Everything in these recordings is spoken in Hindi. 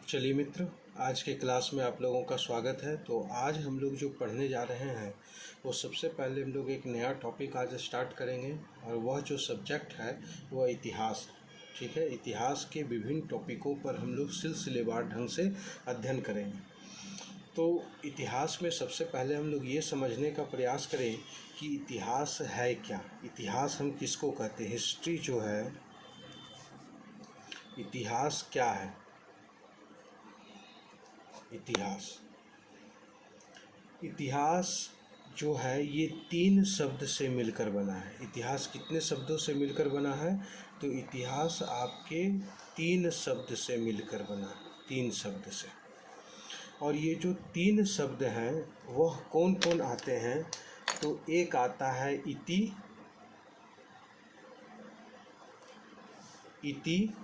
चलिए मित्र, आज के क्लास में आप लोगों का स्वागत है। तो आज हम लोग जो पढ़ने जा रहे हैं वो सबसे पहले हम लोग एक नया टॉपिक आज स्टार्ट करेंगे और वह जो सब्जेक्ट है वह इतिहास। ठीक है, इतिहास के विभिन्न टॉपिकों पर हम लोग सिलसिलेवार ढंग से अध्ययन करेंगे। तो इतिहास में सबसे पहले हम लोग ये समझने का प्रयास करें कि इतिहास है क्या। इतिहास हम किसको कहते हैं? हिस्ट्री जो है, इतिहास क्या है? इतिहास जो है ये 3 शब्द से मिलकर बना है। इतिहास कितने शब्दों से मिलकर बना है? तो इतिहास आपके 3 शब्द से मिलकर बना है, 3 शब्द से। और ये जो 3 शब्द हैं वह कौन कौन आते हैं? तो एक आता है इति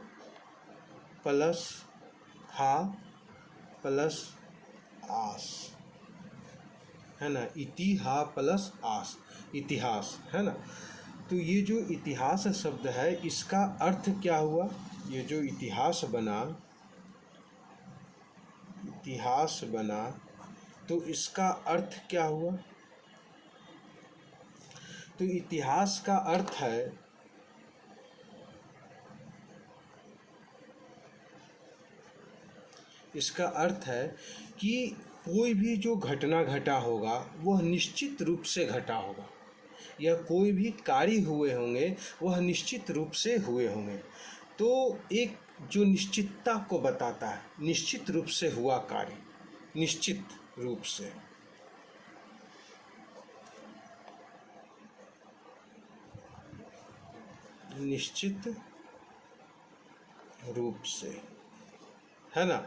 प्लस हा प्लस आस, है ना। इति हा प्लस आस, इतिहास, है ना। तो ये जो इतिहास शब्द है इसका अर्थ क्या हुआ? ये जो इतिहास बना तो इसका अर्थ क्या हुआ? तो इतिहास का अर्थ है इसका अर्थ है कि कोई भी जो घटना घटा होगा वह निश्चित रूप से घटा होगा, या कोई भी कार्य हुए होंगे वह निश्चित रूप से हुए होंगे। तो एक जो निश्चितता को बताता है, निश्चित रूप से हुआ कार्य, निश्चित रूप से। निश्चित रूप से, है ना।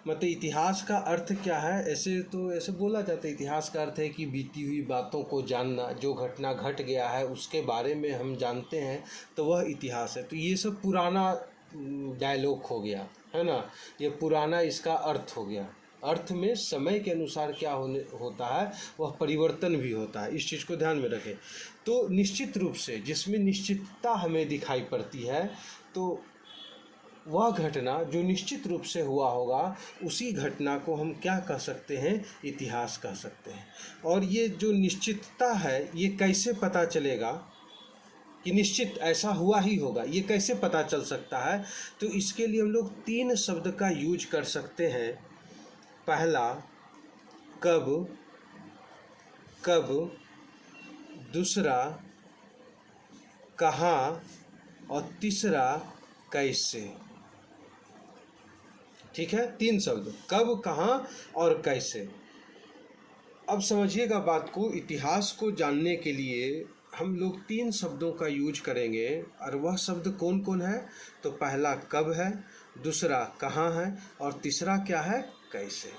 मतलब इतिहास का अर्थ क्या है? ऐसे बोला जाता है, इतिहास का अर्थ है कि बीती हुई बातों को जानना, जो घटना घट गया है उसके बारे में हम जानते हैं, तो वह इतिहास है। तो ये सब पुराना डायलॉग हो गया, है ना। ये पुराना इसका अर्थ हो गया। अर्थ में समय के अनुसार क्या होता है वह परिवर्तन भी होता है, इस चीज़ को ध्यान में रखें। तो निश्चित रूप से, जिसमें निश्चितता हमें दिखाई पड़ती है, तो वह घटना जो निश्चित रूप से हुआ होगा उसी घटना को हम क्या कह सकते हैं? इतिहास कह सकते हैं। और ये जो निश्चितता है ये कैसे पता चलेगा कि निश्चित ऐसा हुआ ही होगा? ये कैसे पता चल सकता है? तो इसके लिए हम लोग 3 शब्द का यूज कर सकते हैं। पहला कब, दूसरा कहाँ और तीसरा कैसे। ठीक है, 3 शब्द, कब, कहाँ और कैसे। अब समझिएगा बात को। इतिहास को जानने के लिए हम लोग 3 शब्दों का यूज करेंगे, और वह शब्द कौन कौन है? तो पहला कब है, दूसरा कहाँ है और तीसरा क्या है? कैसे।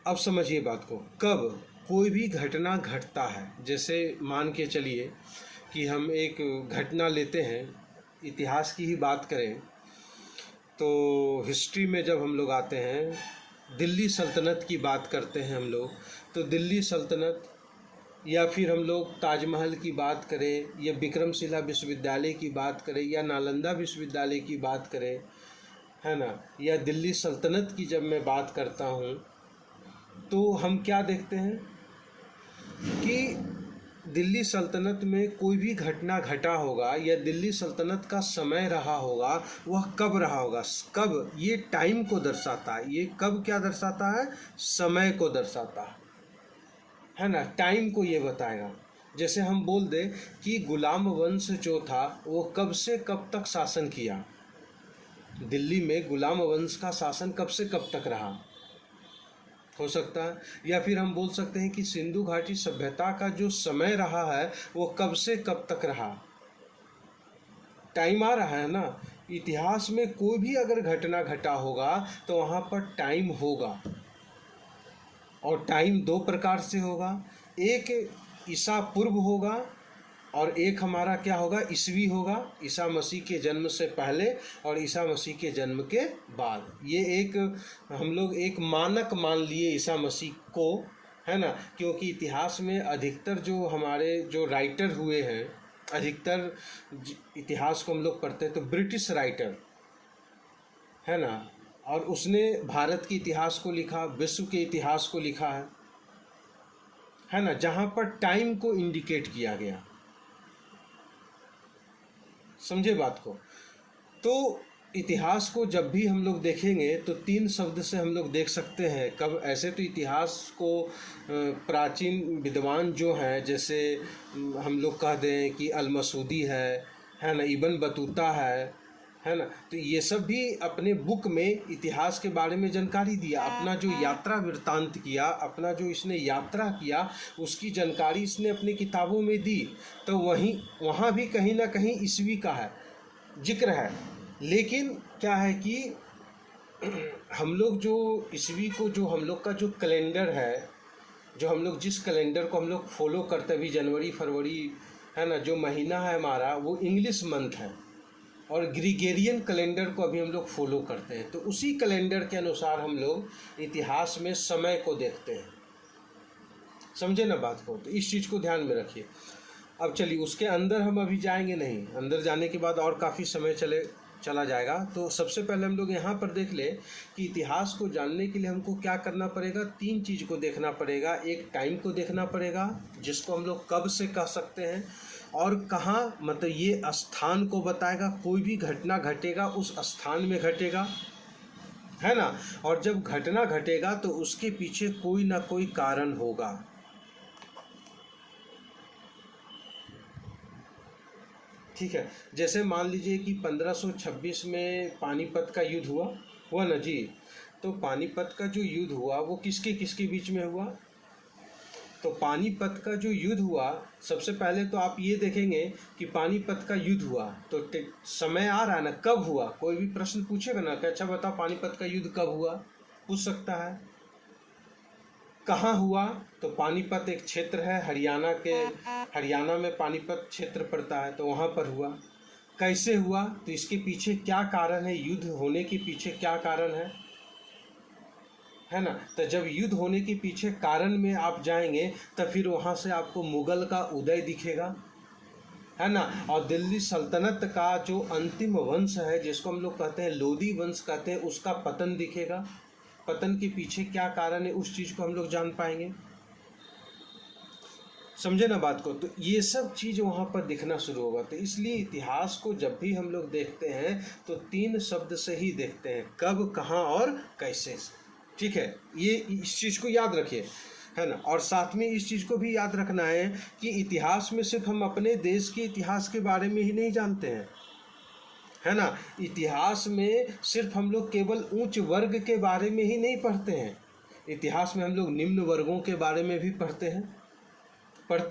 अब समझिए बात को। कब, कोई भी घटना घटता है, जैसे मान के चलिए कि हम एक घटना लेते हैं, इतिहास की ही बात करें तो हिस्ट्री में जब हम लोग आते हैं, दिल्ली सल्तनत की बात करते हैं हम लोग, तो दिल्ली सल्तनत, या फिर हम लोग ताजमहल की बात करें, या विक्रमशिला विश्वविद्यालय की बात करें, या नालंदा विश्वविद्यालय की बात करें, है ना, या दिल्ली सल्तनत की जब मैं बात करता हूँ तो हम क्या देखते हैं कि दिल्ली सल्तनत में कोई भी घटना घटा होगा या दिल्ली सल्तनत का समय रहा होगा, वह कब रहा होगा। कब ये टाइम को दर्शाता है, ये कब क्या दर्शाता है? समय को दर्शाता है ना, टाइम को ये बताएगा। जैसे हम बोल दें कि गुलाम वंश जो था वो कब से कब तक शासन किया, दिल्ली में गुलाम वंश का शासन कब से कब तक रहा, हो सकता है। या फिर हम बोल सकते हैं कि सिंधु घाटी सभ्यता का जो समय रहा है वो कब से कब तक रहा। टाइम आ रहा है ना। इतिहास में कोई भी अगर घटना घटा होगा तो वहाँ पर टाइम होगा, और टाइम 2 प्रकार से होगा। एक ईसा पूर्व होगा और एक हमारा क्या होगा? ईस्वी होगा, ईसा मसीह के जन्म से पहले और ईसा मसीह के जन्म के बाद। ये एक हम लोग एक मानक मान लिए ईसा मसीह को, है ना, क्योंकि इतिहास में अधिकतर जो हमारे जो राइटर हुए हैं, अधिकतर इतिहास को हम लोग पढ़ते हैं तो ब्रिटिश राइटर, है ना। और उसने भारत के इतिहास को लिखा, विश्व के इतिहास को लिखा है ना, जहाँ पर टाइम को इंडिकेट किया गया। समझे बात को। तो इतिहास को जब भी हम लोग देखेंगे तो तीन शब्द से हम लोग देख सकते हैं। कब ऐसे तो इतिहास को प्राचीन विद्वान जो हैं, जैसे हम लोग कह दें कि अल-मसूदी है ना, इब्न बतूता है ना, तो ये सब भी अपने बुक में इतिहास के बारे में जानकारी दिया। अपना जो यात्रा वृत्तांत किया, अपना जो इसने यात्रा किया उसकी जानकारी इसने अपनी किताबों में दी। तो वहाँ भी कहीं ना कहीं ईस्वी का है जिक्र है। लेकिन क्या है कि हम लोग जो ईस्वी को, जो हम लोग का जो कैलेंडर है, जो हम लोग जिस कैलेंडर को हम लोग फॉलो करते भी, जनवरी फरवरी है ना, जो महीना है हमारा वो इंग्लिश मंथ है, और ग्रिगोरियन कैलेंडर को अभी हम लोग फॉलो करते हैं। तो उसी कैलेंडर के अनुसार हम लोग इतिहास में समय को देखते हैं। समझे ना बात को। तो इस चीज़ को ध्यान में रखिए। अब चलिए उसके अंदर हम अभी जाएंगे नहीं, अंदर जाने के बाद और काफ़ी समय चला जाएगा। तो सबसे पहले हम लोग यहाँ पर देख ले कि इतिहास को जानने के लिए हमको क्या करना पड़ेगा। तीन चीज़ को देखना पड़ेगा। एक टाइम को देखना पड़ेगा, जिसको हम लोग कब से कह सकते हैं, और कहाँ, मतलब ये स्थान को बताएगा। कोई भी घटना घटेगा उस स्थान में घटेगा, है ना। और जब घटना घटेगा तो उसके पीछे कोई ना कोई कारण होगा। ठीक है। जैसे मान लीजिए कि 1526 में पानीपत का युद्ध हुआ ना जी। तो पानीपत का जो युद्ध हुआ वो किसके किसके बीच में हुआ। तो पानीपत का जो युद्ध हुआ, सबसे पहले तो आप ये देखेंगे कि पानीपत का युद्ध हुआ तो समय आ रहा है ना, कब हुआ। कोई भी प्रश्न पूछेगा ना कि अच्छा बताओ पानीपत का युद्ध कब हुआ, पूछ सकता है। कहाँ हुआ, तो पानीपत एक क्षेत्र है हरियाणा में पानीपत क्षेत्र पड़ता है, तो वहाँ पर हुआ। कैसे हुआ, तो इसके पीछे क्या कारण है, युद्ध होने के पीछे क्या कारण है ना। तो जब युद्ध होने के पीछे कारण में आप जाएंगे तो फिर वहाँ से आपको मुगल का उदय दिखेगा, है ना। और दिल्ली सल्तनत का जो अंतिम वंश है, जिसको हम लोग कहते हैं लोधी वंश कहते हैं, उसका पतन दिखेगा। पतन के पीछे क्या कारण है उस चीज़ को हम लोग जान पाएंगे। समझे ना बात को। तो ये सब चीज़ वहाँ पर दिखना शुरू होगा। तो इसलिए इतिहास को जब भी हम लोग देखते हैं तो तीन शब्द से ही देखते हैं, कब, कहाँ और कैसे। ठीक है, ये इस चीज़ को याद रखिए, है ना। और साथ में इस चीज़ को भी याद रखना है कि इतिहास में सिर्फ हम अपने देश के इतिहास के बारे में ही नहीं जानते हैं, है ना। इतिहास में सिर्फ हम लोग केवल उच्च वर्ग के बारे में ही नहीं पढ़ते हैं। इतिहास में हम लोग निम्न वर्गों के बारे में भी पढ़ते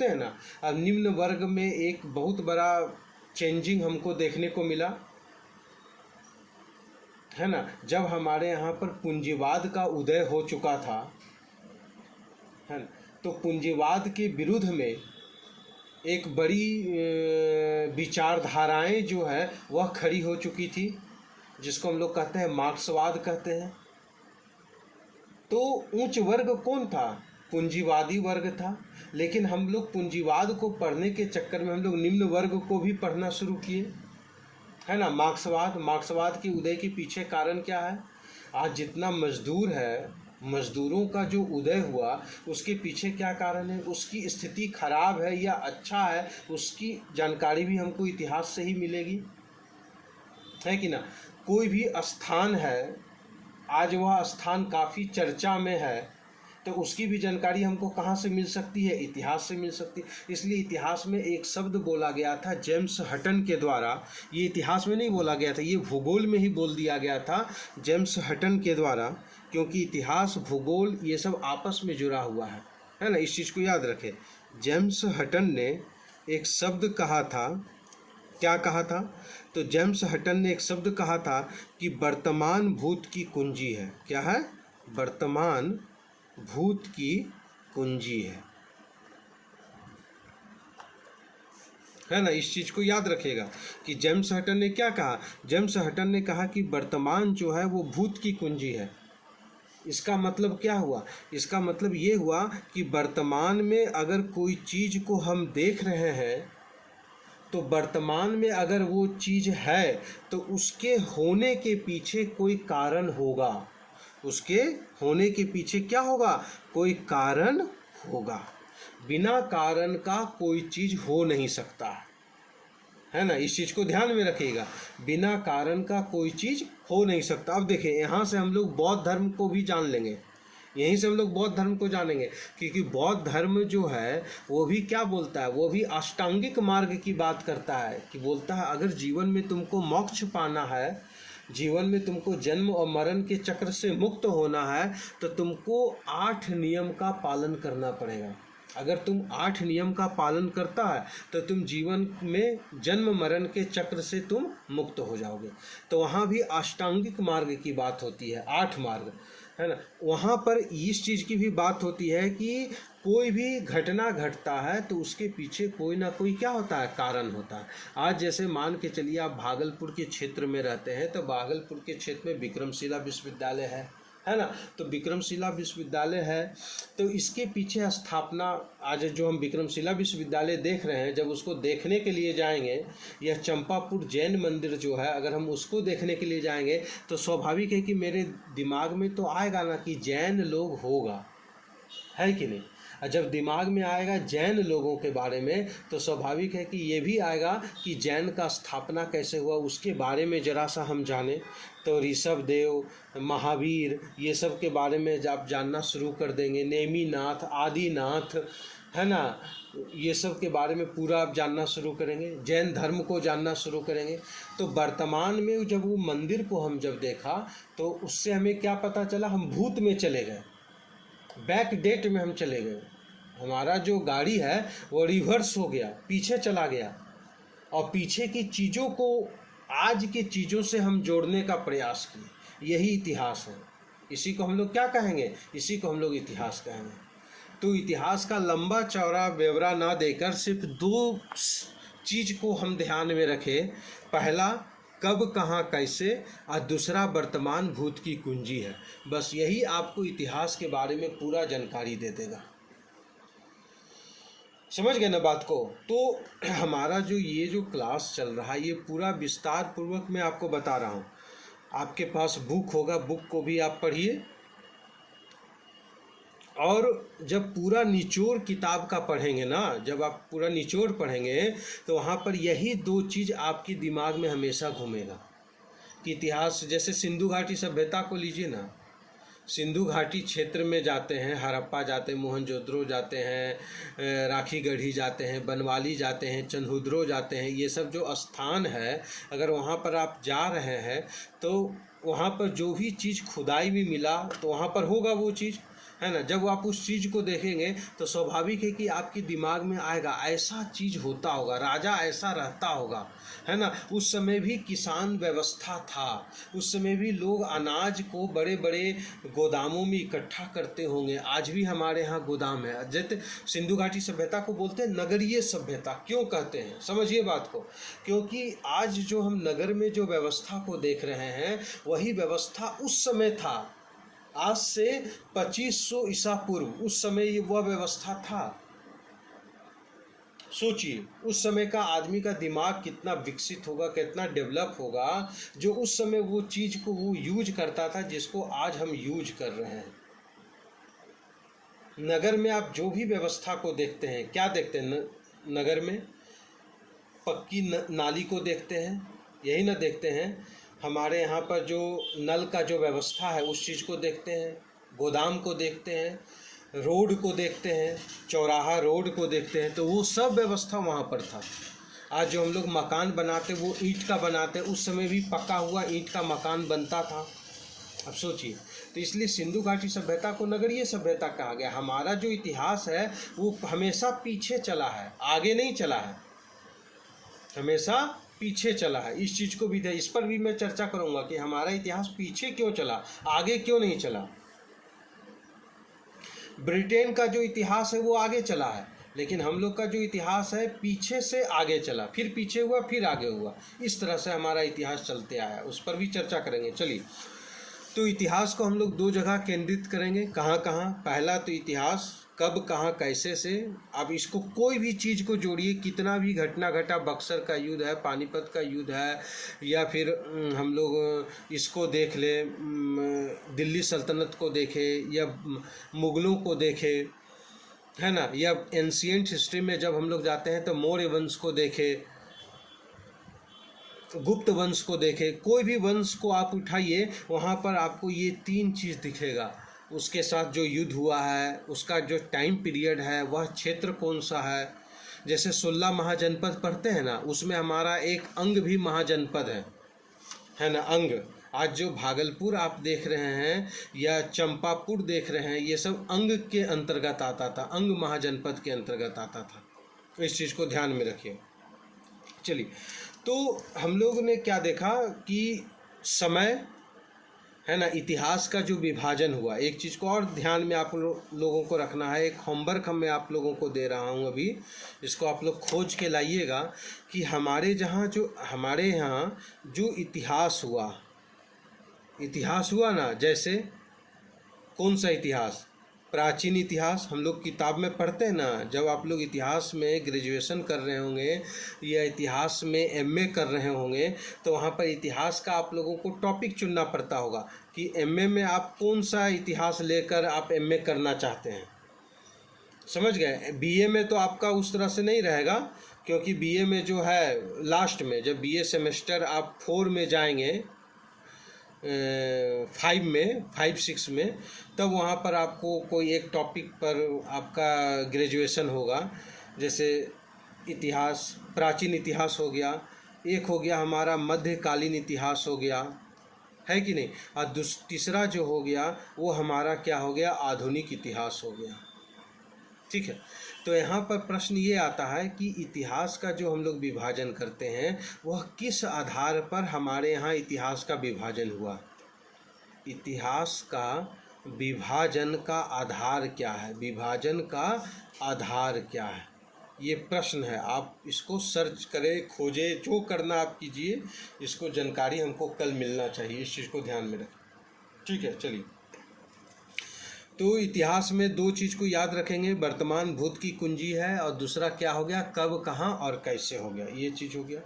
हैं ना। अब निम्न वर्ग में एक बहुत बड़ा चेंजिंग हमको देखने को मिला, है ना। जब हमारे यहाँ पर पूंजीवाद का उदय हो चुका था, है ना, तो पूंजीवाद के विरुद्ध में एक बड़ी विचारधाराएं जो है वह खड़ी हो चुकी थी, जिसको हम लोग कहते हैं मार्क्सवाद कहते हैं। तो उच्च वर्ग कौन था, पूंजीवादी वर्ग था। लेकिन हम लोग पूंजीवाद को पढ़ने के चक्कर में हम लोग निम्न वर्ग को भी पढ़ना शुरू किए, है ना। मार्क्सवाद के उदय के पीछे कारण क्या है। आज जितना मजदूर है, मजदूरों का जो उदय हुआ उसके पीछे क्या कारण है, उसकी स्थिति खराब है या अच्छा है, उसकी जानकारी भी हमको इतिहास से ही मिलेगी, है कि ना। कोई भी स्थान है, आज वह स्थान काफ़ी चर्चा में है, तो उसकी भी जानकारी हमको कहाँ से मिल सकती है, इतिहास से मिल सकती है। इसलिए इतिहास में एक शब्द बोला गया था जेम्स हटन के द्वारा। ये इतिहास में नहीं बोला गया था, ये भूगोल में ही बोल दिया गया था जेम्स हटन के द्वारा, क्योंकि इतिहास, भूगोल ये सब आपस में जुड़ा हुआ है ना। इस चीज़ को याद रखें। जेम्स हटन ने एक शब्द कहा था, क्या कहा था, तो जेम्स हटन ने एक शब्द कहा था कि वर्तमान भूत की कुंजी है। क्या है, वर्तमान भूत की कुंजी है ना। इस चीज़ को याद रखेगा कि जेम्स हटन ने क्या कहा। जेम्स हटन ने कहा कि वर्तमान जो है वो भूत की कुंजी है। इसका मतलब क्या हुआ, इसका मतलब ये हुआ कि वर्तमान में अगर कोई चीज़ को हम देख रहे हैं तो वर्तमान में अगर वो चीज़ है तो उसके होने के पीछे कोई कारण होगा, उसके होने के पीछे क्या होगा, कोई कारण होगा। बिना कारण का कोई चीज़ हो नहीं सकता है ना, इस चीज़ को ध्यान में रखिएगा, बिना कारण का कोई चीज़ हो नहीं सकता। अब देखिए यहाँ से हम लोग बौद्ध धर्म को भी जान लेंगे, यहीं से हम लोग बौद्ध धर्म को जानेंगे, क्योंकि बौद्ध धर्म जो है वो भी क्या बोलता है, वो भी अष्टांगिक मार्ग की बात करता है, कि बोलता है अगर जीवन में तुमको मोक्ष पाना है, जीवन में तुमको जन्म और मरण के चक्र से मुक्त होना है, तो तुमको 8 नियम का पालन करना पड़ेगा। अगर तुम 8 नियम का पालन करता है तो तुम जीवन में जन्म मरण के चक्र से तुम मुक्त हो जाओगे। तो वहाँ भी अष्टांगिक मार्ग की बात होती है, 8 मार्ग है ना। वहाँ पर इस चीज़ की भी बात होती है कि कोई भी घटना घटता है तो उसके पीछे कोई ना कोई क्या होता है, कारण होता है। आज जैसे मान के चलिए आप भागलपुर के क्षेत्र में रहते हैं, तो भागलपुर के क्षेत्र में विक्रमशिला विश्वविद्यालय है ना। तो विक्रमशिला विश्वविद्यालय है, तो इसके पीछे स्थापना, आज जो हम विक्रमशिला विश्वविद्यालय देख रहे हैं, जब उसको देखने के लिए जाएंगे, यह चंपापुर जैन मंदिर जो है, अगर हम उसको देखने के लिए जाएंगे तो स्वाभाविक है कि मेरे दिमाग में तो आएगा ना कि जैन लोग होगा, है कि नहीं। और जब दिमाग में आएगा जैन लोगों के बारे में तो स्वाभाविक है कि ये भी आएगा कि जैन का स्थापना कैसे हुआ उसके बारे में ज़रा सा हम जानें। तो ऋषभ देव, महावीर, ये सब के बारे में जब जानना शुरू कर देंगे, नेमीनाथ, आदिनाथ, है ना, ये सब के बारे में पूरा आप जानना शुरू करेंगे, जैन धर्म को जानना शुरू करेंगे। तो वर्तमान में जब वो मंदिर को हम जब देखा तो उससे हमें क्या पता चला, हम भूत में चले गए, बैक डेट में हम चले गए। हमारा जो गाड़ी है वो रिवर्स हो गया, पीछे चला गया, और पीछे की चीज़ों को आज के चीज़ों से हम जोड़ने का प्रयास किए। यही इतिहास है, इसी को हम लोग क्या कहेंगे, इसी को हम लोग इतिहास कहेंगे। तो इतिहास का लंबा चौड़ा ब्यौरा ना देकर सिर्फ 2 चीज़ को हम ध्यान में रखें। पहला कब, कहाँ, कैसे, और दूसरा वर्तमान भूत की कुंजी है। बस यही आपको इतिहास के बारे में पूरा जानकारी दे देगा। समझ गए ना बात को। तो हमारा जो ये जो क्लास चल रहा है ये पूरा विस्तार पूर्वक मैं आपको बता रहा हूँ। आपके पास बुक होगा, बुक को भी आप पढ़िए, और जब पूरा निचोड़ किताब का पढ़ेंगे ना, जब आप पूरा निचोड़ पढ़ेंगे तो वहाँ पर यही 2 चीज़ आपके दिमाग में हमेशा घूमेगा कि इतिहास, जैसे सिंधु घाटी सभ्यता को लीजिए ना, सिंधु घाटी क्षेत्र में जाते हैं, हड़प्पा जाते हैं, मोहनजोदड़ो जाते हैं, राखी गढ़ी जाते हैं, बनवाली जाते हैं, चन्हुद्रो जाते हैं, ये सब जो स्थान है, अगर वहाँ पर आप जा रहे हैं तो वहाँ पर जो भी चीज़ खुदाई में मिला तो वहाँ पर होगा वो चीज़, है ना। जब आप उस चीज़ को देखेंगे तो स्वाभाविक है कि आपके दिमाग में आएगा ऐसा चीज़ होता होगा, राजा ऐसा रहता होगा, है ना। उस समय भी किसान व्यवस्था था, उस समय भी लोग अनाज को बड़े बड़े गोदामों में इकट्ठा करते होंगे। आज भी हमारे यहाँ गोदाम है। जैसे सिंधु घाटी सभ्यता को बोलते हैं नगरीय सभ्यता, क्यों कहते हैं, समझिए बात को। क्योंकि आज जो हम नगर में जो व्यवस्था को देख रहे हैं वही व्यवस्था उस समय था, आज से 2500 ईसा पूर्व, उस समय वह व्यवस्था था। सोचिए उस समय का आदमी का दिमाग कितना विकसित होगा, कितना डेवलप होगा, जो उस समय वो चीज़ को वो यूज करता था जिसको आज हम यूज कर रहे हैं। नगर में आप जो भी व्यवस्था को देखते हैं, क्या देखते हैं नगर में, पक्की नाली को देखते हैं, यही ना देखते हैं। हमारे यहाँ पर जो नल का जो व्यवस्था है उस चीज़ को देखते हैं, गोदाम को देखते हैं, रोड को देखते हैं, चौराहा रोड को देखते हैं, तो वो सब व्यवस्था वहाँ पर था। आज जो हम लोग मकान बनाते वो ईंट का बनाते, उस समय भी पका हुआ ईंट का मकान बनता था। अब सोचिए, तो इसलिए सिंधु घाटी सभ्यता को नगरीय सभ्यता कहा गया। हमारा जो इतिहास है वो हमेशा पीछे चला है, आगे नहीं चला है, हमेशा पीछे चला है। इस चीज़ को भी है, इस पर भी मैं चर्चा करूंगा कि हमारा इतिहास पीछे क्यों चला, आगे क्यों नहीं चला। ब्रिटेन का जो इतिहास है वो आगे चला है, लेकिन हम लोग का जो इतिहास है पीछे से आगे चला, फिर पीछे हुआ, फिर आगे हुआ। इस तरह से हमारा इतिहास चलते आया, उस पर भी चर्चा करेंगे। चलिए, तो इतिहास को हम लोग दो जगह केंद्रित करेंगे। कहाँ कहाँ? पहला तो इतिहास कब, कहाँ, कैसे से। अब इसको कोई भी चीज़ को जोड़िए, कितना भी घटना घटा, बक्सर का युद्ध है, पानीपत का युद्ध है, या फिर हम लोग इसको देख ले, दिल्ली सल्तनत को देखें, या मुग़लों को देखें, है ना, या एंशियंट हिस्ट्री में जब हम लोग जाते हैं तो मौर्य वंश को देखें, गुप्त वंश को देखें, कोई भी वंश को आप उठाइए, वहाँ पर आपको ये तीन चीज़ दिखेगा। उसके साथ जो युद्ध हुआ है, उसका जो टाइम पीरियड है, वह क्षेत्र कौन सा है। जैसे 16 महाजनपद पढ़ते हैं ना, उसमें हमारा एक अंग भी महाजनपद है ना, अंग। आज जो भागलपुर आप देख रहे हैं या चंपापुर देख रहे हैं, ये सब अंग के अंतर्गत आता था, अंग महाजनपद के अंतर्गत आता था। इस चीज़ को ध्यान में रखिए। चलिए, तो हम लोग ने क्या देखा कि समय, है ना, इतिहास का जो विभाजन हुआ। एक चीज़ को और ध्यान में आप लोगों को रखना है, एक होमवर्क मैं आप लोगों को दे रहा हूँ अभी, इसको आप लोग खोज के लाइएगा कि हमारे यहाँ जो इतिहास हुआ ना, जैसे कौन सा इतिहास? प्राचीन इतिहास हम लोग किताब में पढ़ते हैं ना। जब आप लोग इतिहास में ग्रेजुएशन कर रहे होंगे या इतिहास में एमए कर रहे होंगे, तो वहाँ पर इतिहास का आप लोगों को टॉपिक चुनना पड़ता होगा कि एमए में आप कौन सा इतिहास लेकर आप एमए करना चाहते हैं। समझ गए? बीए में तो आपका उस तरह से नहीं रहेगा, क्योंकि बीए में जो है लास्ट में, जब बीए सेमेस्टर आप 4 में जाएंगे, 5-6 में, तब वहाँ पर आपको कोई एक टॉपिक पर आपका ग्रेजुएशन होगा। जैसे इतिहास, प्राचीन इतिहास हो गया, एक हो गया हमारा मध्यकालीन इतिहास हो गया, है कि नहीं, और तीसरा जो हो गया वो हमारा क्या हो गया? आधुनिक इतिहास हो गया। ठीक है, तो यहाँ पर प्रश्न ये आता है कि इतिहास का जो हम लोग विभाजन करते हैं, वह किस आधार पर हमारे यहाँ इतिहास का विभाजन हुआ? इतिहास का विभाजन का आधार क्या है? विभाजन का आधार क्या है? ये प्रश्न है। आप इसको सर्च करें, खोजें, जो करना आप कीजिए। इसको जानकारी हमको कल मिलना चाहिए, इस चीज़ को ध्यान में रखें। ठीक है, चलिए। तो इतिहास में दो चीज़ को याद रखेंगे, वर्तमान भूत की कुंजी है, और दूसरा क्या हो गया? कब, कहाँ और कैसे हो गया, ये चीज़ हो गया।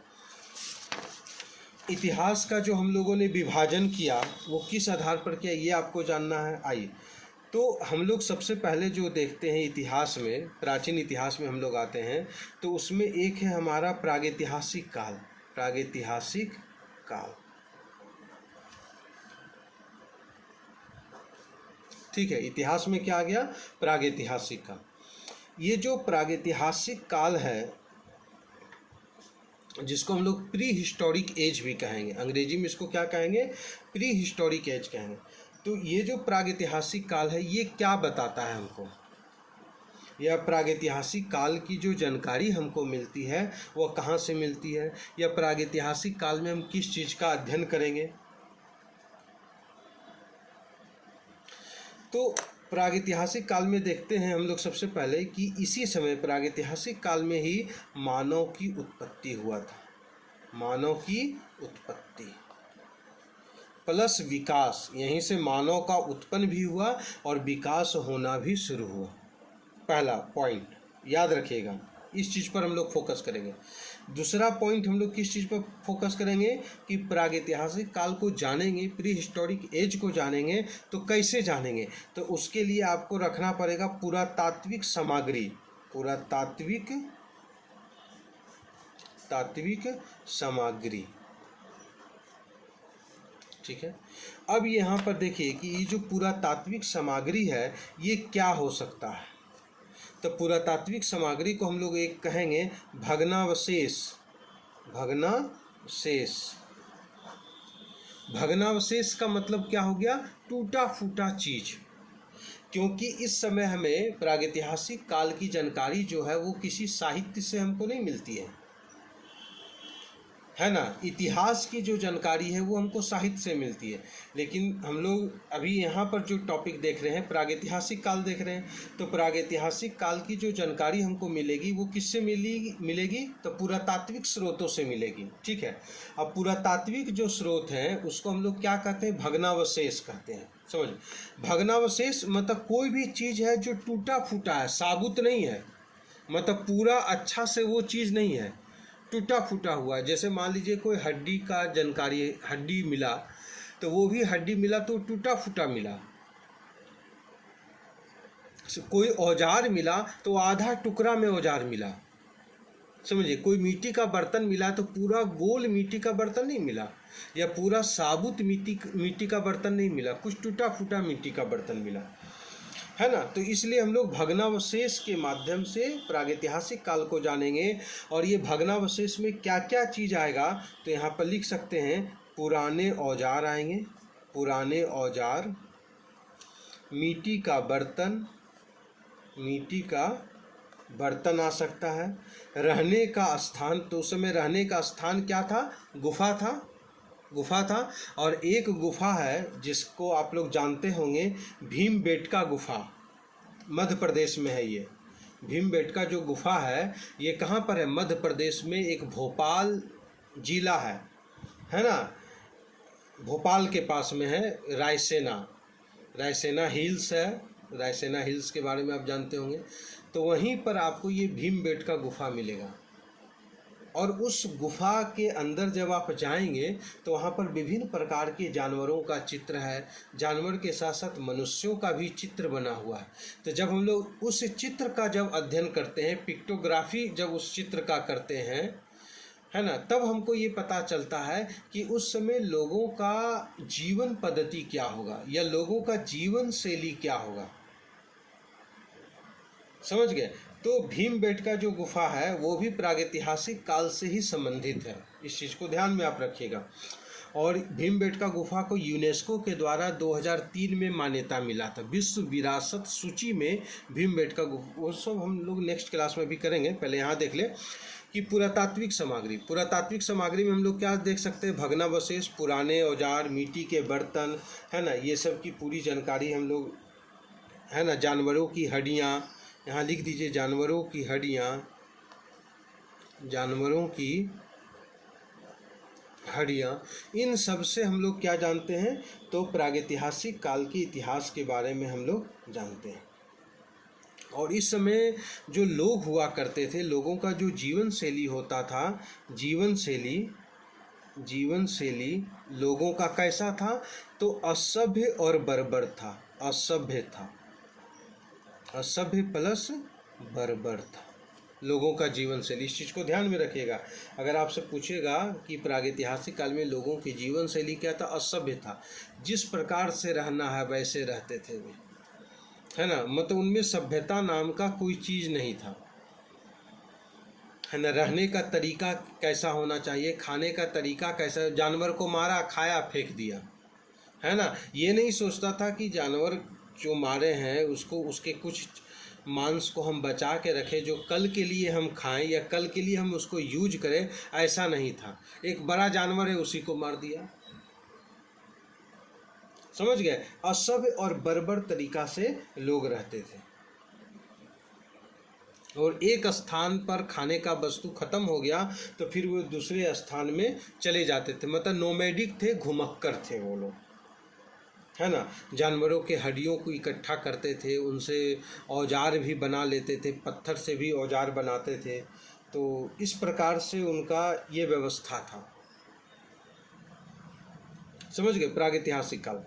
इतिहास का जो हम लोगों ने विभाजन किया वो किस आधार पर किया, ये आपको जानना है। आइए, तो हम लोग सबसे पहले जो देखते हैं इतिहास में, प्राचीन इतिहास में हम लोग आते हैं, तो उसमें एक है हमारा प्रागैतिहासिक काल। प्रागैतिहासिक काल, ठीक है। इतिहास में क्या आ गया? प्रागैतिहासिक काल। ये जो प्रागैतिहासिक काल है, जिसको हम लोग प्री हिस्टोरिक एज भी कहेंगे, अंग्रेजी में इसको क्या कहेंगे? प्री हिस्टोरिक एज कहेंगे। तो ये जो प्रागैतिहासिक काल है, ये क्या बताता है हमको? या प्रागैतिहासिक काल की जो जानकारी हमको मिलती है वह कहाँ से मिलती है? या प्रागैतिहासिक काल में हम किस चीज़ का अध्ययन करेंगे? तो प्रागैतिहासिक काल में देखते हैं हम लोग सबसे पहले कि इसी समय प्रागैतिहासिक काल में ही मानव की उत्पत्ति हुआ था। मानव की उत्पत्ति प्लस विकास, यहीं से मानव का उत्पन्न भी हुआ और विकास होना भी शुरू हुआ। पहला पॉइंट याद रखिएगा, इस चीज़ पर हम लोग फोकस करेंगे। दूसरा पॉइंट हम लोग किस चीज़ पर फोकस करेंगे कि प्रागैतिहासिक काल को जानेंगे, प्री हिस्टोरिक एज को जानेंगे। तो कैसे जानेंगे? तो उसके लिए आपको रखना पड़ेगा पुरातात्विक सामग्री, पुरातात्विक सामग्री। ठीक है, अब यहाँ पर देखिए कि ये जो पुरातात्विक सामग्री है, ये क्या हो सकता है? तो पुरातात्विक सामग्री को हम लोग एक कहेंगे भग्नावशेष। भग्नावशेष, भग्नावशेष का मतलब क्या हो गया? टूटा फूटा चीज। क्योंकि इस समय हमें प्रागैतिहासिक काल की जानकारी जो है वो किसी साहित्य से हमको नहीं मिलती है। है ना। इतिहास की जो जानकारी है वो हमको साहित्य से मिलती है, लेकिन हम लोग अभी यहाँ पर जो टॉपिक देख रहे हैं प्रागैतिहासिक काल देख रहे हैं, तो प्रागैतिहासिक काल की जो जानकारी हमको मिलेगी वो किससे मिलेगी तो पुरातात्विक स्रोतों से मिलेगी। ठीक है, अब पुरातात्विक जो स्रोत हैं उसको हम लोग क्या कहते हैं, भग्नावशेष कहते हैं। समझ, भग्नावशेष मतलब कोई भी चीज़ है जो टूटा फूटा है, साबुत नहीं है, मतलब पूरा अच्छा से वो चीज़ नहीं है, टूटा फूटा हुआ है। जैसे मान लीजिए कोई हड्डी का जानकारी, हड्डी मिला तो वो भी हड्डी मिला तो टूटा फूटा मिला। कोई औजार मिला तो आधा टुकड़ा में औजार मिला। समझिए, कोई मिट्टी का बर्तन मिला तो पूरा गोल मिट्टी का बर्तन नहीं मिला, या पूरा साबुत मिट्टी का बर्तन नहीं मिला, कुछ टूटा फूटा मिट्टी का बर्तन मिला, है ना। तो इसलिए हम लोग भग्नावशेष के माध्यम से प्रागैतिहासिक काल को जानेंगे। और ये भग्नावशेष में क्या क्या चीज़ आएगा तो यहाँ पर लिख सकते हैं, पुराने औजार आएंगे, पुराने औजार, मिट्टी का बर्तन आ सकता है, रहने का स्थान, तो उस समय रहने का स्थान क्या था, गुफा था। और एक गुफा है जिसको आप लोग जानते होंगे, भीमबेटका गुफा, मध्य प्रदेश में है। ये भीमबेटका जो गुफा है ये कहाँ पर है, मध्य प्रदेश में, एक भोपाल जिला है ना, भोपाल के पास में है। रायसेना हिल्स है, रायसेना हिल्स के बारे में आप जानते होंगे। तो वहीं पर आपको ये भीमबेटका गुफा मिलेगा। और उस गुफा के अंदर जब आप जाएंगे तो वहाँ पर विभिन्न प्रकार के जानवरों का चित्र है, जानवर के साथ साथ मनुष्यों का भी चित्र बना हुआ है। तो जब हम लोग उस चित्र का जब अध्ययन करते हैं, पिक्टोग्राफी जब उस चित्र का करते हैं, है ना, तब हमको ये पता चलता है कि उस समय लोगों का जीवन पद्धति क्या होगा, या लोगों का जीवन शैली क्या होगा। समझ गए। तो भीमबेटका जो गुफा है वो भी प्रागैतिहासिक काल से ही संबंधित है, इस चीज़ को ध्यान में आप रखिएगा। और भीमबेटका गुफा को यूनेस्को के द्वारा 2003 में मान्यता मिला था, विश्व विरासत सूची में भीमबेटका गुफा। वो सब हम लोग नेक्स्ट क्लास में भी करेंगे, पहले यहाँ देख ले कि पुरातात्विक सामग्री में हम लोग क्या देख सकते हैं, भग्नावशेष, पुराने औजार, मिट्टी के बर्तन, है ना, ये सब की पूरी जानकारी हम लोग, है ना। जानवरों की हड्डियाँ, यहाँ लिख दीजिए, जानवरों की हड्डियाँ, इन सब से हम लोग क्या जानते हैं तो प्रागैतिहासिक काल के इतिहास के बारे में हम लोग जानते हैं। और इस समय जो लोग हुआ करते थे, लोगों का जो जीवन शैली होता था, जीवन शैली लोगों का कैसा था तो असभ्य और बर्बर था, असभ्य प्लस बर्बर था लोगों का जीवन शैली। इस चीज़ को ध्यान में रखिएगा। अगर आपसे पूछेगा कि प्रागैतिहासिक काल में लोगों की जीवन शैली क्या था, असभ्य था, जिस प्रकार से रहना है वैसे रहते थे वे, है ना, मतलब उनमें सभ्यता नाम का कोई चीज़ नहीं था, है ना। रहने का तरीका कैसा होना चाहिए, खाने का तरीका कैसा, जानवर को मारा, खाया, फेंक दिया, है ना। ये नहीं सोचता था कि जानवर जो मारे हैं उसको, उसके कुछ मांस को हम बचा के रखें जो कल के लिए हम खाएं या कल के लिए हम उसको यूज करें, ऐसा नहीं था। एक बड़ा जानवर है उसी को मार दिया। समझ गए। असभ्य और बर्बर तरीका से लोग रहते थे, और एक स्थान पर खाने का वस्तु खत्म हो गया तो फिर वो दूसरे स्थान में चले जाते थे, मतलब नोमैडिक थे, घुमक्कर थे वो लोग, है ना। जानवरों के हड्डियों को इकट्ठा करते थे, उनसे औजार भी बना लेते थे, पत्थर से भी औजार बनाते थे। तो इस प्रकार से उनका ये व्यवस्था था। समझ गए। प्रागैतिहासिक काल।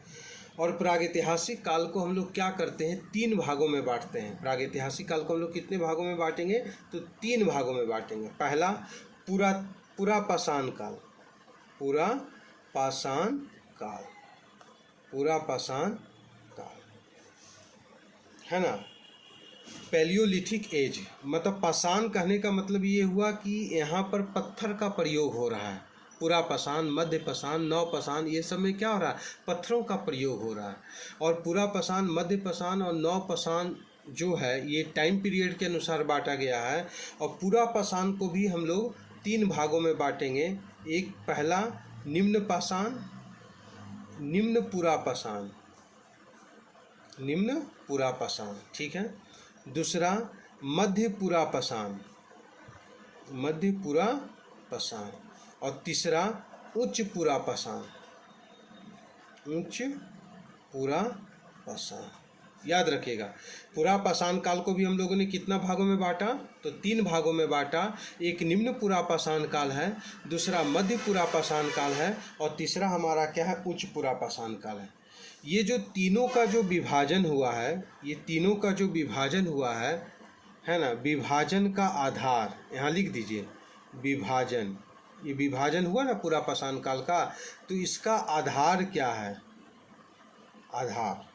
और प्रागैतिहासिक काल को हम लोग क्या करते हैं, 3 भागों में बांटते हैं। प्रागैतिहासिक काल को हम लोग कितने भागों में बांटेंगे तो 3 भागों में बांटेंगे। पहला पुरापाषाण काल, है ना। पैलियोलिथिक एज, मतलब पाषाण कहने का मतलब ये हुआ कि यहाँ पर पत्थर का प्रयोग हो रहा है। पुरापाषाण, मध्यपाषाण, नवपाषाण, ये सब में क्या हो रहा है, पत्थरों का प्रयोग हो रहा है। और पुरापाषाण, मध्यपाषाण और नवपाषाण जो है ये टाइम पीरियड के अनुसार बांटा गया है। और पुरापाषाण को भी हम लोग तीन भागों में बांटेंगे। एक पहला निम्न पाषाण, निम्न पुरा पाषाण, निम्न पुरा पाषाण, ठीक है। दूसरा मध्य पुरा पाषाण, मध्य पुरा पाषाण। और तीसरा उच्च पुरा पाषाण, उच्च पुरा पाषाण। याद रखिएगा, पुरा पाषाण काल को भी हम लोगों ने कितना भागों में बांटा, तो तीन भागों में बांटा। एक निम्न पुरा पाषाण काल है, दूसरा मध्य पुरा पाषाण काल है, और तीसरा हमारा क्या है, उच्च पुरा पाषाण काल है। ये जो तीनों का जो विभाजन हुआ है, ये तीनों का जो विभाजन हुआ है ना, विभाजन का आधार यहाँ लिख दीजिए, विभाजन, ये विभाजन हुआ ना पुरा पाषाण काल का, तो इसका आधार क्या है, आधार,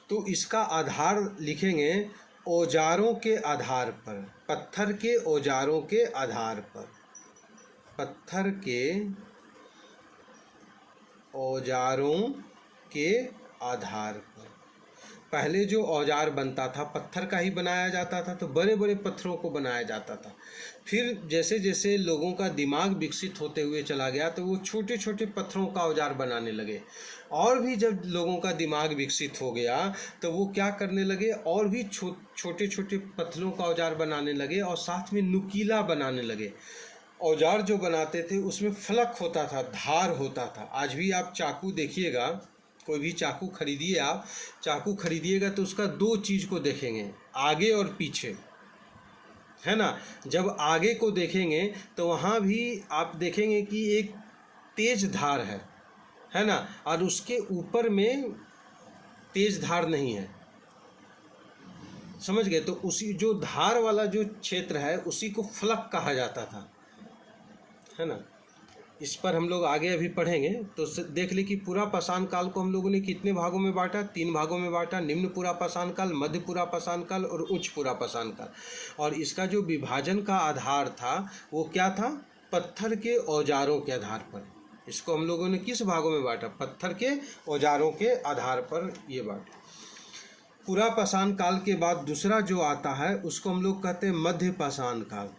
तो इसका आधार लिखेंगे औजारों के आधार पर, पत्थर के औजारों के आधार पर, पत्थर के औजारों के आधार पर। पहले जो औजार बनता था पत्थर का ही बनाया जाता था, तो बड़े बड़े पत्थरों को बनाया जाता था। फिर जैसे जैसे लोगों का दिमाग विकसित होते हुए चला गया, तो वो छोटे छोटे पत्थरों का औजार बनाने लगे। और भी जब लोगों का दिमाग विकसित हो गया, तो वो क्या करने लगे, और भी छोटे छोटे पत्थरों का औजार बनाने लगे, और साथ में नुकीला बनाने लगे। औजार जो बनाते थे उसमें फलक होता था, धार होता था। आज भी आप चाकू देखिएगा, कोई भी चाकू खरीदिए, आप चाकू खरीदिएगा तो उसका दो चीज़ को देखेंगे, आगे और पीछे, है ना। जब आगे को देखेंगे तो वहाँ भी आप देखेंगे कि एक तेज धार है ना, और उसके ऊपर में तेज धार नहीं है, समझ गए। तो उसी जो धार वाला जो क्षेत्र है उसी को फलक कहा जाता था, है ना। इस पर हम लोग आगे अभी पढ़ेंगे। तो देख ली कि पुरा पाषाण काल को हम लोगों ने कितने भागों में बांटा, तीन भागों में बांटा, निम्न पुरा पाषाण काल, मध्य पुरा पाषाण काल और उच्च पुरा पाषाण काल। और इसका जो विभाजन का आधार था वो क्या था, पत्थर के औजारों के आधार पर। इसको हम लोगों ने किस भागों में बांटा, पत्थर के औजारों के आधार पर ये बांटा। पुरा पाषाण काल के बाद दूसरा जो आता है उसको हम लोग कहते हैं मध्य पाषाण काल,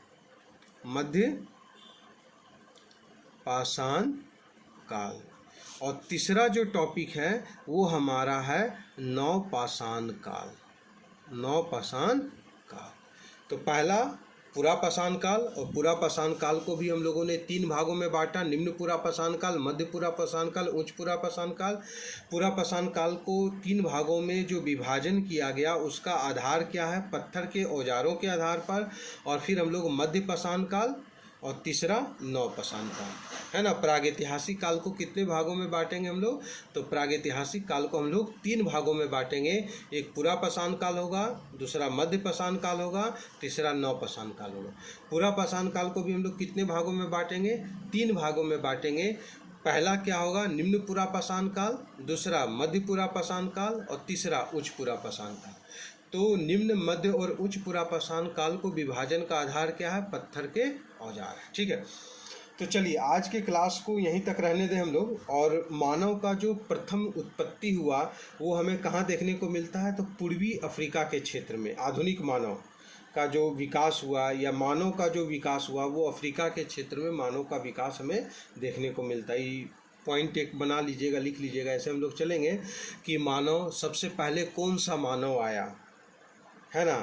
मध्य पाषाण काल। और तीसरा जो टॉपिक है वो हमारा है नव पाषाण काल, नव पाषाण काल। तो पहला पुरा पाषाण काल, और पुरा पाषाण काल को भी हम लोगों ने तीन भागों में बांटा, निम्न पुरा पाषाण काल, मध्य पुरा पाषाण काल, उच्च पुरा पाषाण काल। पुरा पाषाण काल को तीन भागों में जो विभाजन किया गया उसका आधार क्या है, पत्थर के औजारों के आधार पर। और फिर हम लोग मध्य पाषाण काल और तीसरा नव पाषाण काल, है ना। प्रागैतिहासिक काल को कितने भागों में बांटेंगे हम लोग, तो प्रागैतिहासिक काल को हम लोग तीन भागों में बांटेंगे। एक पुरा पाषाण काल होगा, दूसरा मध्य पाषाण काल होगा, तीसरा नव पाषाण काल होगा। पुरा पाषाण काल को भी हम लोग कितने भागों में बांटेंगे, तीन भागों में बांटेंगे। पहला क्या होगा, निम्न पुरा पाषाण काल, दूसरा मध्य पुरा पाषाण काल और तीसरा उच्च पुरा पाषाण काल। तो निम्न, मध्य और उच्च पुरा पाषाण काल को विभाजन का आधार क्या है, पत्थर के औजार, ठीक है। तो चलिए आज के क्लास को यहीं तक रहने दें हम लोग। और मानव का जो प्रथम उत्पत्ति हुआ वो हमें कहाँ देखने को मिलता है, तो पूर्वी अफ्रीका के क्षेत्र में आधुनिक मानव का जो विकास हुआ, या मानव का जो विकास हुआ वो अफ्रीका के क्षेत्र में मानव का विकास हमें देखने को मिलता है। पॉइंट एक बना लीजिएगा, लिख लीजिएगा, ऐसे हम लोग चलेंगे कि मानव, सबसे पहले कौन सा मानव आया, है ना।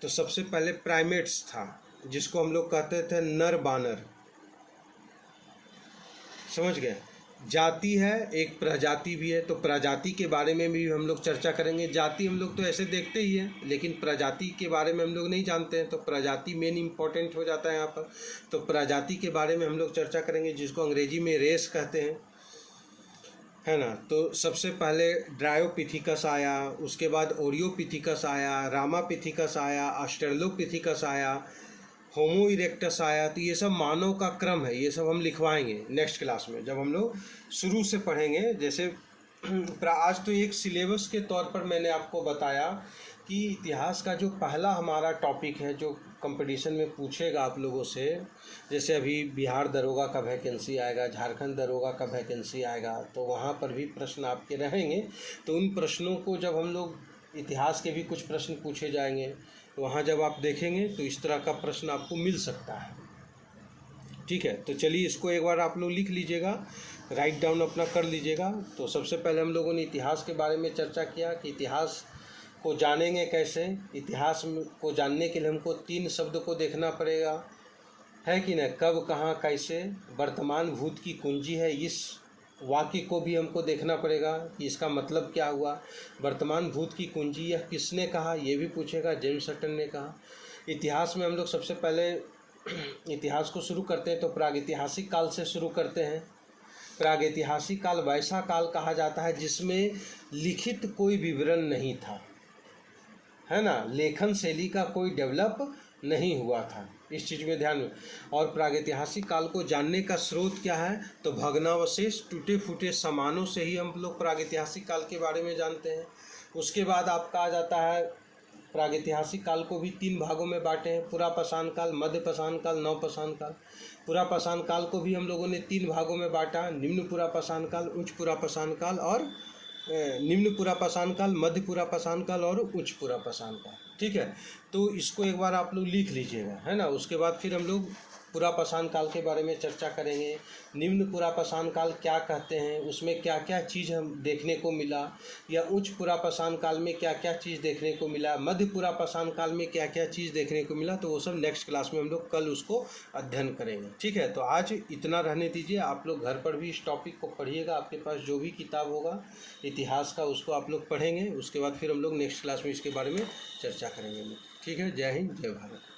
तो सबसे पहले प्राइमेट्स था, जिसको हम लोग कहते थे नर बानर, समझ गए। जाति है, एक प्रजाति भी है, तो प्रजाति के बारे में भी हम लोग चर्चा करेंगे। जाति हम लोग तो ऐसे देखते ही हैं, लेकिन प्रजाति के बारे में हम लोग नहीं जानते हैं, तो प्रजाति मेन इम्पोर्टेंट हो जाता है यहाँ पर। तो प्रजाति के बारे में हम लोग चर्चा करेंगे, जिसको अंग्रेजी में रेस कहते हैं, है ना। तो सबसे पहले ड्रायोपिथिकस आया, उसके बाद ओरियोपिथिकस आया, रामापिथिकस आया, ऑस्ट्रेलोपिथिकस आया, होमो इरेक्टस आया। तो ये सब मानव का क्रम है, ये सब हम लिखवाएंगे नेक्स्ट क्लास में जब हम लोग शुरू से पढ़ेंगे। जैसे आज तो एक सिलेबस के तौर पर मैंने आपको बताया कि इतिहास का जो पहला हमारा टॉपिक है, जो कंपटीशन में पूछेगा आप लोगों से, जैसे अभी बिहार दरोगा का वैकेंसी आएगा, झारखंड दरोगा का वैकेंसी आएगा, तो वहाँ पर भी प्रश्न आपके रहेंगे। तो उन प्रश्नों को जब हम लोग, इतिहास के भी कुछ प्रश्न पूछे जाएंगे, वहाँ जब आप देखेंगे तो इस तरह का प्रश्न आपको मिल सकता है। ठीक है, तो चलिए इसको एक बार आप लोग लिख लीजिएगा, राइट डाउन अपना कर लीजिएगा। तो सबसे पहले हम लोगों ने इतिहास के बारे में चर्चा किया कि इतिहास को जानेंगे कैसे। इतिहास को जानने के लिए हमको 3 शब्द को देखना पड़ेगा, है कि नहीं, कब, कहाँ, कैसे। वर्तमान भूत की कुंजी है, इस वाक्य को भी हमको देखना पड़ेगा कि इसका मतलब क्या हुआ। वर्तमान भूत की कुंजी यह किसने कहा, ये भी पूछेगा, जेम्स हटन ने कहा। इतिहास में हम लोग सबसे पहले इतिहास को शुरू करते हैं तो प्रागैतिहासिक काल से शुरू करते हैं। प्रागैतिहासिक काल वैसा काल कहा जाता है जिसमें लिखित कोई विवरण नहीं था, है ना, लेखन शैली का कोई डेवलप नहीं हुआ था, इस चीज़ में ध्यान में। और प्रागैतिहासिक काल को जानने का स्रोत क्या है, तो भग्नावशेष, टूटे फूटे सामानों से ही हम लोग प्रागैतिहासिक काल के बारे में जानते हैं। उसके बाद आपका आ जाता है, प्रागैतिहासिक काल को भी 3 भागों में बांटे हैं, पुरापाषाण काल, मध्यपाषाण काल, नवपाषाण काल। पुरापाषाण काल को भी हम लोगों ने 3 भागों में बांटा, निम्न पुरापाषाण काल, उच्च पुरापाषाण काल और निम्न पुरापाषाण काल, मध्य पुरापाषाण काल और उच्च पुरापाषाण काल। ठीक है, तो इसको एक बार आप लोग लिख लीजिएगा, है ना। उसके बाद फिर हम लोग पुरापाषाण काल के बारे में चर्चा करेंगे। निम्न पुरापाषाण काल क्या कहते हैं, उसमें क्या क्या चीज़ हम देखने को मिला, या उच्च पुरापाषाण काल में क्या क्या चीज़ देखने को मिला, मध्य पुरापाषाण काल में क्या क्या चीज़ देखने को मिला, तो वो सब नेक्स्ट क्लास में हम लोग कल उसको अध्ययन करेंगे। ठीक है, तो आज इतना रहने दीजिए। आप लोग घर पर भी इस टॉपिक को पढ़िएगा, आपके पास जो भी किताब होगा इतिहास का उसको आप लोग पढ़ेंगे। उसके बाद फिर हम लोग नेक्स्ट क्लास में इसके बारे में चर्चा करेंगे। ठीक है, जय हिंद, जय भारत।